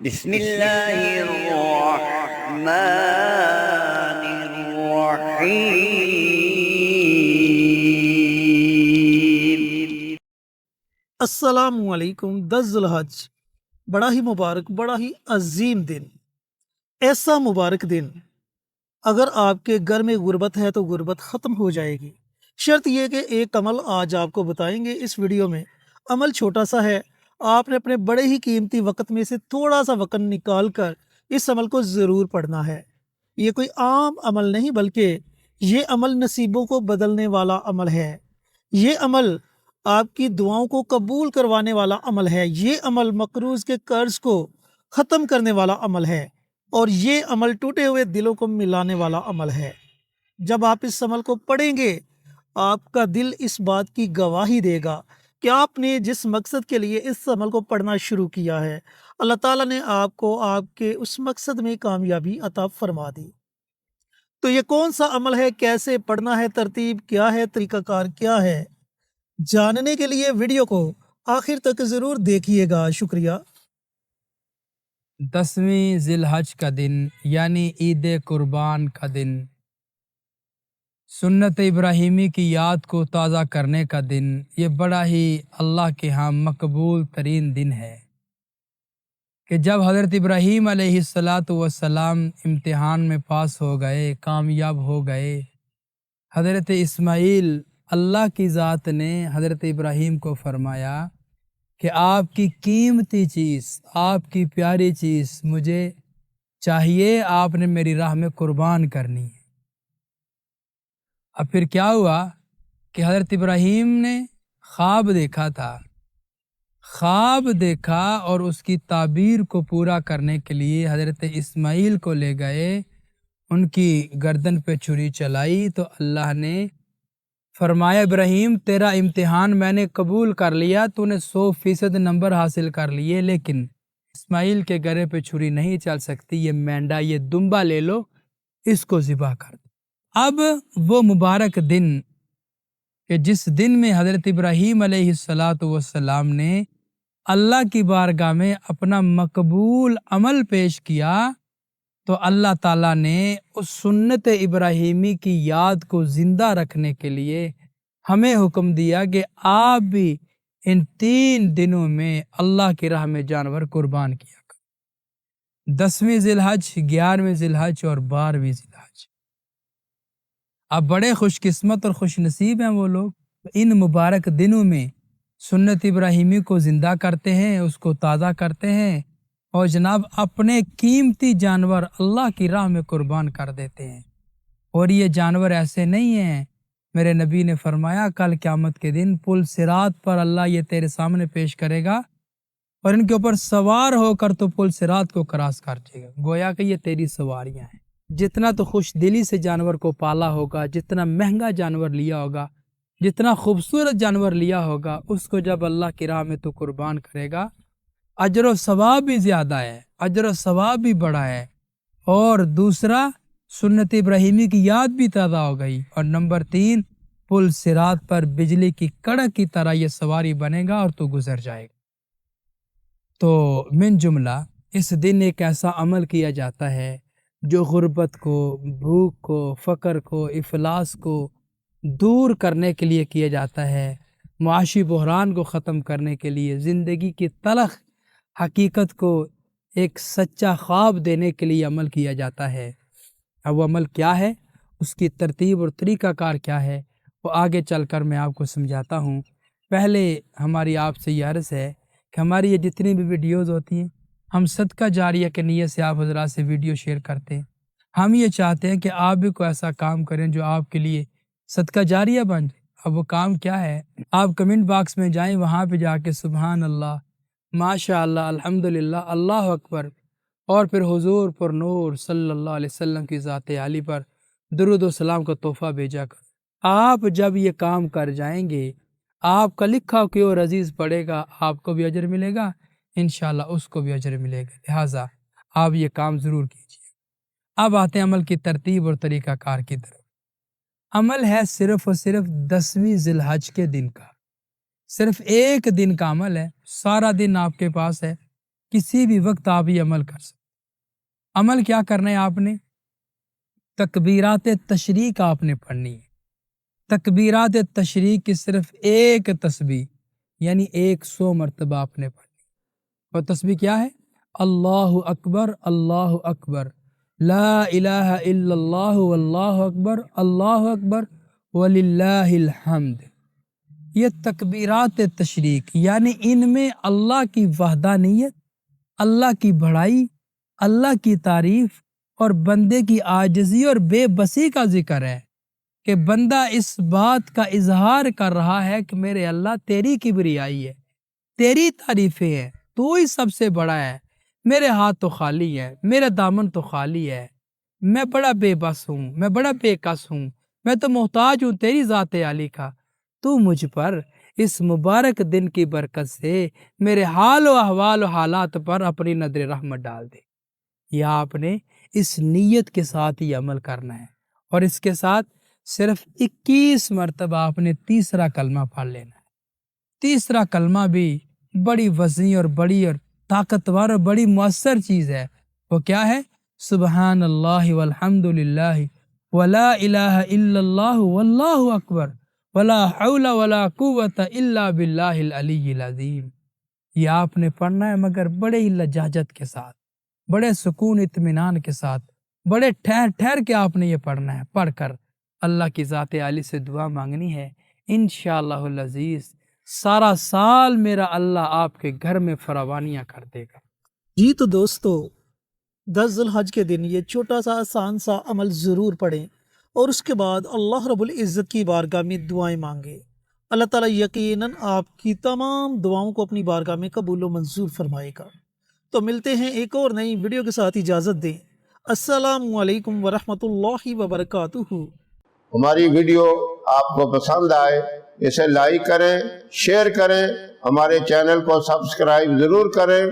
بسم اللہ الرحمن الرحیم۔ السلام علیکم۔ 10 ذوالحج بڑا ہی مبارک، بڑا ہی عظیم دن، ایسا مبارک دن اگر آپ کے گھر میں غربت ہے تو غربت ختم ہو جائے گی۔ شرط یہ کہ ایک عمل آج آپ کو بتائیں گے اس ویڈیو میں۔ عمل چھوٹا سا ہے، آپ نے اپنے بڑے ہی قیمتی وقت میں سے تھوڑا سا وقت نکال کر اس عمل کو ضرور پڑھنا ہے۔ یہ کوئی عام عمل نہیں بلکہ یہ عمل نصیبوں کو بدلنے والا عمل ہے۔ یہ عمل آپ کی دعاؤں کو قبول کروانے والا عمل ہے۔ یہ عمل مقروض کے قرض کو ختم کرنے والا عمل ہے، اور یہ عمل ٹوٹے ہوئے دلوں کو ملانے والا عمل ہے۔ جب آپ اس عمل کو پڑھیں گے، آپ کا دل اس بات کی گواہی دے گا کہ آپ نے جس مقصد کے لیے اس عمل کو پڑھنا شروع کیا ہے، اللہ تعالیٰ نے آپ کو آپ کے اس مقصد میں کامیابی عطا فرما دی۔ تو یہ کون سا عمل ہے، کیسے پڑھنا ہے، ترتیب کیا ہے، طریقہ کار کیا ہے، جاننے کے لیے ویڈیو کو آخر تک ضرور دیکھیے گا۔ شکریہ۔ 10ویں ذی الحج کا دن یعنی عید قربان کا دن، سنت ابراہیمی کی یاد کو تازہ کرنے کا دن، یہ بڑا ہی اللہ کے ہاں مقبول ترین دن ہے کہ جب حضرت ابراہیم علیہ السلام امتحان میں پاس ہو گئے، کامیاب ہو گئے، حضرت اسماعیل، اللہ کی ذات نے حضرت ابراہیم کو فرمایا کہ آپ کی قیمتی چیز، آپ کی پیاری چیز مجھے چاہیے، آپ نے میری راہ میں قربان کرنی ہے۔ اب پھر کیا ہوا کہ حضرت ابراہیم نے خواب دیکھا تھا، خواب دیکھا اور اس کی تعبیر کو پورا کرنے کے لیے حضرت اسماعیل کو لے گئے، ان کی گردن پہ چھری چلائی تو اللہ نے فرمایا ابراہیم تیرا امتحان میں نے قبول کر لیا، تو نے 100% نمبر حاصل کر لیے، لیکن اسماعیل کے گرے پہ چھری نہیں چل سکتی، یہ مینڈا، یہ دمبا لے لو، اس کو ذبح کر دو۔ اب وہ مبارک دن کہ جس دن میں حضرت ابراہیم علیہ السلام نے اللہ کی بارگاہ میں اپنا مقبول عمل پیش کیا، تو اللہ تعالیٰ نے اس سنت ابراہیمی کی یاد کو زندہ رکھنے کے لیے ہمیں حکم دیا کہ آپ بھی ان 3 دنوں میں اللہ کی راہ میں جانور قربان کیا کریں، 10ویں ذی الحج، 11ویں ذی الحج اور 12ویں ذی الحج۔ اب بڑے خوش قسمت اور خوش نصیب ہیں وہ لوگ ان مبارک دنوں میں سنت ابراہیمی کو زندہ کرتے ہیں، اس کو تازہ کرتے ہیں، اور جناب اپنے قیمتی جانور اللہ کی راہ میں قربان کر دیتے ہیں۔ اور یہ جانور ایسے نہیں ہیں، میرے نبی نے فرمایا کل قیامت کے دن پل صراط پر اللہ یہ تیرے سامنے پیش کرے گا اور ان کے اوپر سوار ہو کر تو پل صراط کو کراس کر جائے گا، گویا کہ یہ تیری سواریاں ہیں۔ جتنا تو خوش دلی سے جانور کو پالا ہوگا، جتنا مہنگا جانور لیا ہوگا، جتنا خوبصورت جانور لیا ہوگا، اس کو جب اللہ کی راہ میں تو قربان کرے گا، اجر و ثواب بھی زیادہ ہے، اجر و ثواب بھی بڑا ہے، اور دوسرا سنت ابراہیمی کی یاد بھی تازہ ہو گئی، اور نمبر 3 پل صراط پر بجلی کی کڑک کی طرح یہ سواری بنے گا اور تو گزر جائے گا۔ تو من جملہ اس دن ایک ایسا عمل کیا جاتا ہے جو غربت کو، بھوک کو، فقر کو، افلاس کو دور کرنے کے لیے کیا جاتا ہے، معاشی بحران کو ختم کرنے کے لیے، زندگی کی تلخ حقیقت کو ایک سچا خواب دینے کے لیے عمل کیا جاتا ہے۔ اب وہ عمل کیا ہے، اس کی ترتیب اور طریقہ کار کیا ہے، وہ آگے چل کر میں آپ کو سمجھاتا ہوں۔ پہلے ہماری آپ سے یہ عرض ہے کہ ہماری یہ جتنی بھی ویڈیوز ہوتی ہیں، ہم صدقہ جاریہ کے نیت سے آپ حضرات سے ویڈیو شیئر کرتے ہیں۔ ہم یہ چاہتے ہیں کہ آپ بھی کوئی ایسا کام کریں جو آپ کے لیے صدقہ جاریہ بن جائے۔ اب وہ کام کیا ہے، آپ کمنٹ باکس میں جائیں، وہاں پہ جا کے سبحان اللہ، ماشاء اللہ، الحمدللہ، اللہ اکبر، اور پھر حضور پر نور صلی اللہ علیہ وسلم کی ذات عالی پر درود و سلام کا تحفہ بھیجا کر۔ آپ جب یہ کام کر جائیں گے، آپ کا لکھا کہ اور عزیز پڑے گا، آپ کو بھی اجر ملے گا، انشاءاللہ اس کو بھی اجر ملے گا، لہٰذا آپ یہ کام ضرور کیجیے۔ اب آتے ہیں عمل کی ترتیب اور طریقہ کار کی طرف۔ عمل ہے صرف اور صرف 10ویں ذی الحج کے دن کا، صرف ایک دن کا عمل ہے، سارا دن آپ کے پاس ہے، کسی بھی وقت آپ یہ عمل کر سکتے. عمل کیا کرنا ہے آپ نے؟ تکبیرات تشریق آپ نے پڑھنی ہے. تکبیرات تشریق کی صرف ایک تسبیح یعنی 100 مرتبہ آپ نے پڑھنی. اور تسبیح کیا ہے؟ اللہ اکبر لا الہ الا اللہ واللہ اکبر وللہ الحمد. یہ تکبیرات تشریق یعنی ان میں اللہ کی وحدانیت، اللہ کی بڑائی، اللہ کی تعریف اور بندے کی عاجزی اور بے بسی کا ذکر ہے کہ بندہ اس بات کا اظہار کر رہا ہے کہ میرے اللہ تیری کبریائی ہے، تیری تعریفیں ہیں، تو ہی سب سے بڑا ہے. میرے ہاتھ تو خالی ہے، میرے دامن تو خالی ہے، میں بڑا بے بس ہوں، میں بڑا بے کس ہوں، میں تو محتاج ہوں تیری ذات عالی کا. تو مجھ پر اس مبارک دن کی برکت سے میرے حال و احوال و حالات پر اپنی نظر رحمت ڈال دے. یا آپ نے اس نیت کے ساتھ یہ عمل کرنا ہے. اور اس کے ساتھ صرف 21 مرتبہ آپ نے تیسرا کلمہ پڑھ لینا ہے. تیسرا کلمہ بھی بڑی وسیع اور بڑی اور طاقتور اور بڑی مؤثر چیز ہے. وہ کیا ہے؟ سبحان اللہ والحمد للہ ولا الہ الا اللہ واللہ اکبر ولا حول ولا قوت الا باللہ العلی العظیم. یہ آپ نے پڑھنا ہے مگر بڑے ہی لجاجت کے ساتھ، بڑے سکون اطمینان کے ساتھ، بڑے ٹھہر کے آپ نے یہ پڑھنا ہے. پڑھ کر اللہ کی ذات عالی سے دعا مانگنی ہے. انشاءاللہ العزیز سارا سال میرا اللہ آپ کے گھر میں فراوانیاں کر دے گا. جی تو دوستو، 10 ذی الحج کے دن یہ چھوٹا سا آسان سا عمل ضرور پڑھیں اور اس کے بعد اللہ رب العزت کی بارگاہ میں دعائیں مانگیں. اللہ تعالیٰ یقیناً آپ کی تمام دعاؤں کو اپنی بارگاہ میں قبول و منظور فرمائے گا. تو ملتے ہیں ایک اور نئی ویڈیو کے ساتھ. اجازت دیں. السلام علیکم ورحمۃ اللہ وبرکاتہ. ہماری ویڈیو آپ کو پسند آئے اسے لائک کریں، شیئر کریں، ہمارے چینل کو سبسکرائب ضرور کریں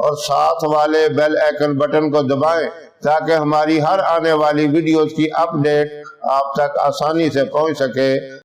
اور ساتھ والے بیل آئیکن بٹن کو دبائیں تاکہ ہماری ہر آنے والی ویڈیوز کی اپ ڈیٹ آپ تک آسانی سے پہنچ سکے.